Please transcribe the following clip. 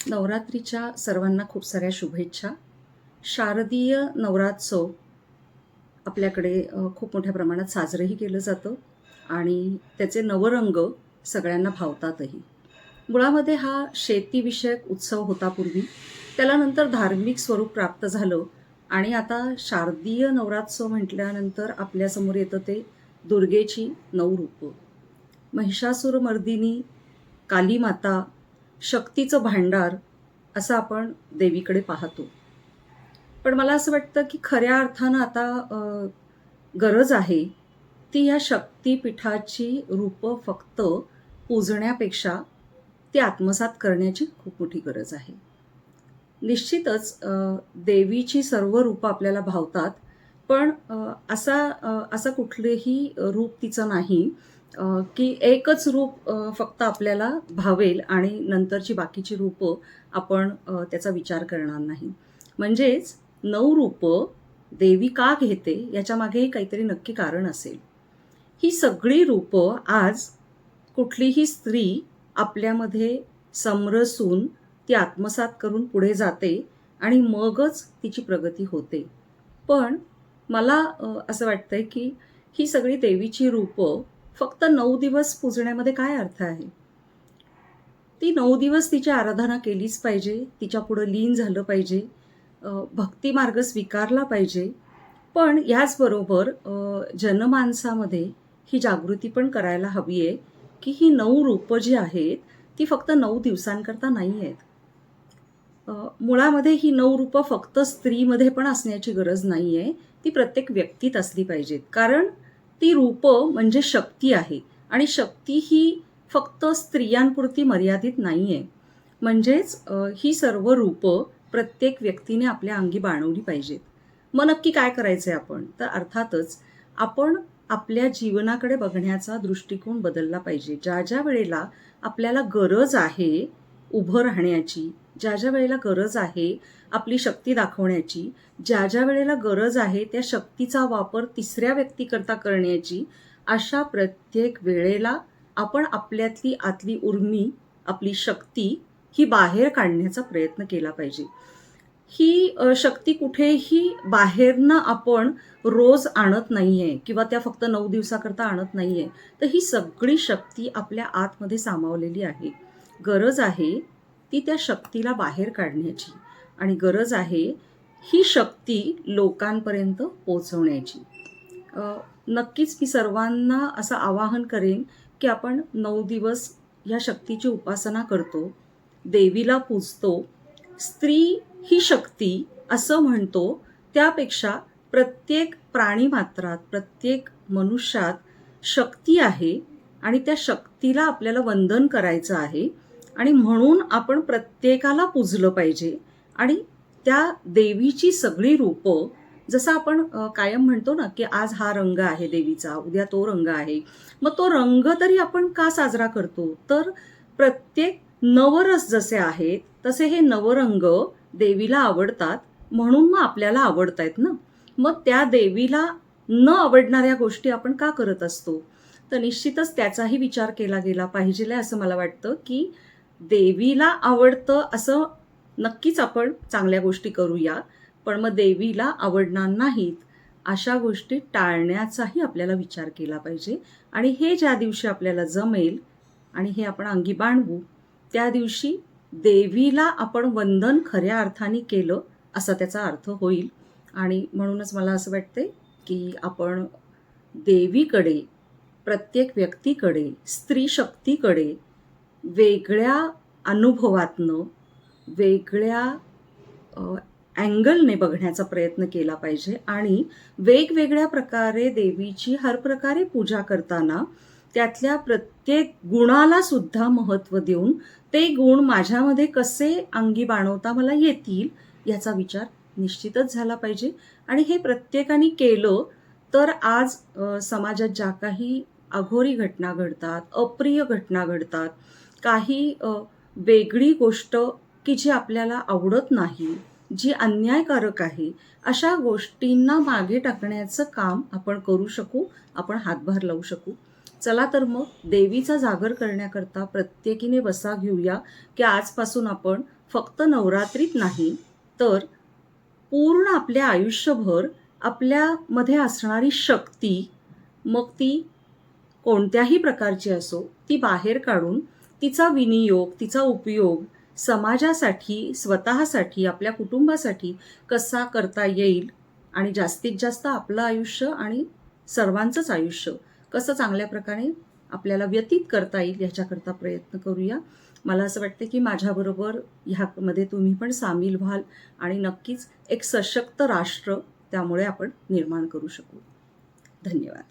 नवरात्रीच्या सर्वांना खूप साऱ्या शुभेच्छा. शारदीय नवरात्रोत्सव आपल्याकडे खूप मोठ्या प्रमाणात साजरंही केलं जातं आणि त्याचे नवरंग सगळ्यांना भावतातही. मुळामध्ये हा शेतीविषयक उत्सव होता पूर्वी, त्याला नंतर धार्मिक स्वरूप प्राप्त झालं आणि आता शारदीय नवरात्रोत्सव म्हटल्यानंतर आपल्यासमोर येतं ते दुर्गेची 9 रूपं. महिषासुरमर्दिनी, कालीमाता, शक्तीचं भांडार असं आपण देवीकडे पाहतो. पण मला असं वाटतं की खऱ्या अर्थानं आता गरज आहे ती या शक्तिपीठाची रूपं फक्त पूजण्यापेक्षा ती आत्मसात करण्याची खूप मोठी गरज आहे. निश्चितच देवीची सर्व रूपं आपल्याला भावतात, पण असं कुठलेही रूप तिचं नाही की एकच रूप फक्त आपल्याला भावेल आणि नंतरची बाकीची रूपं आपण त्याचा विचार करणार नाही. म्हणजेच 9 रूपं देवी का घेते याच्यामागेही काहीतरी नक्की कारण असेल. ही सगळी रूपं आज कुठलीही स्त्री आपल्यामध्ये समरसून ती आत्मसात करून पुढे जाते आणि मगच तिची प्रगती होते. पण मला असं वाटतंय की ही सगळी देवीची रूपं फक्त 9 दिवस पूजण्यामध्ये काय अर्थ आहे? ती 9 दिवस तिची आराधना केलीच पाहिजे, तिच्यापुढं लीन झालं पाहिजे, भक्ती मार्ग स्वीकारला पाहिजे. पण याचबरोबर जनमानसामध्ये ही जागृती पण करायला हवी आहे की ही 9 रूपं जी आहेत ती फक्त 9 दिवसांकरता नाही आहेत. मुळामध्ये ही 9 रूपं फक्त स्त्रीमध्ये पण असण्याची गरज नाही आहे, ती प्रत्येक व्यक्तीत असली पाहिजेत. कारण ती रूपं म्हणजे शक्ती आहे आणि शक्ती ही फक्त स्त्रियांपुरती मर्यादित नाही आहे. म्हणजेच ही सर्व रूपं प्रत्येक व्यक्तीने आपल्या अंगी बाणवली पाहिजेत. मग नक्की काय करायचं आहे आपण? तर अर्थातच आपण आपल्या जीवनाकडे बघण्याचा दृष्टिकोन बदलला पाहिजे. ज्या ज्या वेळेला आपल्याला गरज आहे उभं राहण्याची, ज्या ज्या वेळेला गरज आहे आपली शक्ती दाखवण्याची, ज्या ज्या वेळेला गरज आहे त्या शक्तीचा वापर तिसऱ्या व्यक्तीकरता करण्याची, अशा प्रत्येक वेळेला आपण आपल्यातली आतली उर्मी, आपली शक्ती ही बाहेर काढण्याचा प्रयत्न केला पाहिजे. ही शक्ती कुठेही बाहेरनं आपण रोज आणत नाहीये किंवा त्या फक्त 9 दिवसाकरता आणत नाहीये. तर ही सगळी शक्ती आपल्या आतमध्ये सामावलेली आहे. गरज आहे ती त्या शक्तीला बाहेर काढण्याची आणि गरज आहे ही शक्ती लोकांपर्यंत पोहोचवण्याची. नक्कीच मी सर्वांना असं आवाहन करेन की आपण 9 दिवस ह्या शक्तीची उपासना करतो, देवीला पूजतो, स्त्री ही शक्ती असं म्हणतो, त्यापेक्षा प्रत्येक प्राणीमात्रात, प्रत्येक मनुष्यात शक्ती आहे आणि त्या शक्तीला आपल्याला वंदन करायचं आहे आणि म्हणून आपण प्रत्येकाला पूजलं पाहिजे आणि त्या देवीची सगळी रूपं जसं आपण कायम म्हणतो ना की आज हा रंग आहे देवीचा, उद्या तो रंग आहे. मग तो रंग तरी आपण का साजरा करतो? तर प्रत्येक नवरस जसे आहेत तसे हे नवरंग देवीला आवडतात म्हणून मग आपल्याला आवडतायत ना. मग त्या देवीला न आवडणाऱ्या गोष्टी आपण का करत असतो? तर निश्चितच त्याचाही विचार केला गेला पाहिजे असं मला वाटतं की देवीला आवडतं असं नक्कीच आपण चांगल्या गोष्टी करूया, पण मग देवीला आवडणार नाहीत अशा गोष्टी टाळण्याचाही आपल्याला विचार केला पाहिजे. आणि हे ज्या दिवशी आपल्याला जमेल आणि हे आपण अंगी बाणवू त्या दिवशी देवीला आपण वंदन खऱ्या अर्थाने केलं असा त्याचा अर्थ होईल. आणि म्हणूनच मला असं वाटते की आपण देवीकडे, प्रत्येक व्यक्तीकडे, स्त्री शक्तीकडे वेगळ्या अनुभवातनं, वेगळ्या अँगलने बघण्याचा प्रयत्न केला पाहिजे आणि वेगवेगळ्या प्रकारे देवीची हर प्रकारे पूजा करताना त्यातल्या प्रत्येक गुणाला सुद्धा महत्त्व देऊन ते गुण माझ्यामध्ये कसे अंगी बाणवता मला येतील याचा विचार निश्चितच झाला पाहिजे. आणि हे प्रत्येकाने केलं तर आज समाजात ज्या काही अघोरी घटना घडतात, अप्रिय घटना घडतात, काही वेगळी गोष्ट की जी आपल्याला आवडत नाही, जी अन्यायकारक आहे, अशा गोष्टींना मागे टाकण्याचं काम आपण करू शकू, आपण हातभार लावू शकू. चला तर मग देवीचा जागर करण्याकरता प्रत्येकीने वसा घेऊया की आजपासून आपण फक्त नवरात्रीत नाही तर पूर्ण आपल्या आयुष्यभर आपल्यामध्ये असणारी शक्ती, मग ती कोणत्याही प्रकारची असो, ती बाहेर काढून तिचा विनियोग, तिचा उपयोग समाजासाठी, स्वतःसाठी, आपल्या कुटुंबासाठी कसा करता येईल आणि जास्तीत जास्त आपलं आयुष्य आणि सर्वांचंच आयुष्य कसं चांगल्या प्रकारे आपल्याला व्यतीत करता येईल ह्याच्याकरता प्रयत्न करूया. मला असं वाटतं की माझ्याबरोबर ह्यामध्ये तुम्ही पण सामील व्हाल आणि नक्कीच एक सशक्त राष्ट्र त्यामुळे आपण निर्माण करू शकू. धन्यवाद.